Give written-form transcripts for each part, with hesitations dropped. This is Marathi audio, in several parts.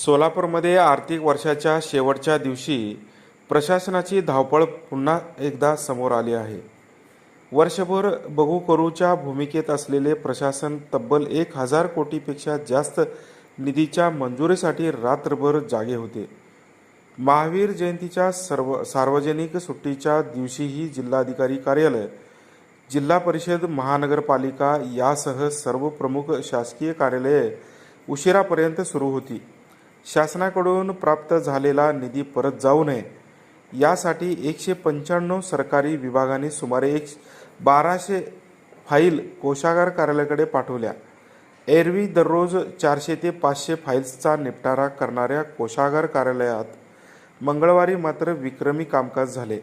सोलापूरमध्ये आर्थिक वर्षाच्या शेवटच्या दिवशी प्रशासनाची धावपळ पुन्हा एकदा समोर आली आहे. वर्षभर बघू करूच्या भूमिकेत असलेले प्रशासन तब्बल 1,000 कोटीपेक्षा जास्त निधीच्या मंजुरीसाठी रात्रभर जागे होते. महावीर जयंतीच्या सार्वजनिक सुट्टीच्या दिवशीही जिल्हाधिकारी कार्यालय, जिल्हा परिषद, महानगरपालिका यासह सर्व प्रमुख शासकीय कार्यालये उशिरापर्यंत सुरू होती. शासनाकडून प्राप्त झालेला निधी परत जाऊ नये यासाठी 195 सरकारी विभागांनी सुमारे 1200 फाईल कोषागार कार्यालयाकडे पाठवल्या. एरवी दररोज 400 ते 500 फाईल्सचा निपटारा करणाऱ्या कोषागार कार्यालयात मंगळवारी मात्र विक्रमी कामकाज झाले.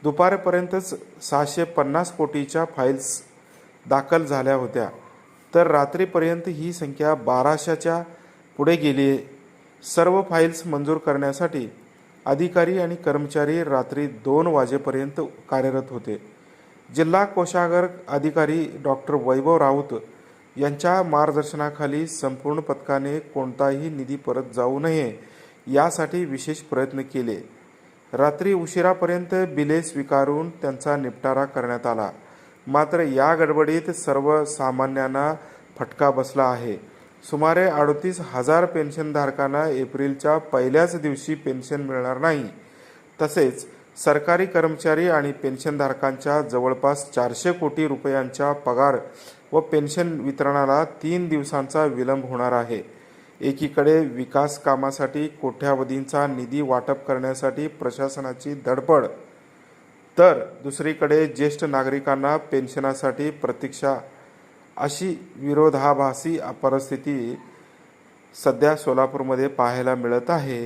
दुपारपर्यंतच 650 कोटीच्या फाईल्स दाखल झाल्या होत्या, तर रात्रीपर्यंत ही संख्या 1200च्या पुढे गेली. सर्व फाईल्स मंजूर करण्यासाठी अधिकारी आणि कर्मचारी रात्री 2 वाजेपर्यंत कार्यरत होते. जिल्हा कोषागार अधिकारी डॉक्टर वैभव राऊत यांच्या मार्गदर्शनाखाली संपूर्ण पथकाने कोणताही निधी परत जाऊ नये यासाठी विशेष प्रयत्न केले. रात्री उशिरापर्यंत बिले स्वीकारून त्यांचा निपटारा करण्यात आला. मात्र या गडबडीत सर्वसामान्यांना फटका बसला आहे. सुमारे 38,000 पेन्शनधारकांना एप्रिलच्या पहिल्याच दिवशी पेन्शन मिळणार नाही. तसेच सरकारी कर्मचारी आणि पेन्शनधारकांच्या जवळपास 400 कोटी रुपयांच्या पगार व पेन्शन वितरणाला 3 दिवसांचा विलंब होणार आहे. एकीकडे विकास कामासाठी कोट्यावधींचा निधी वाटप करण्यासाठी प्रशासनाची धडपड, तर दुसरीकडे ज्येष्ठ नागरिकांना पेन्शनासाठी प्रतीक्षा, अशी विरोधाभासी परिस्थिती सध्या सोलापूरमध्ये पाहायला मिळत आहे.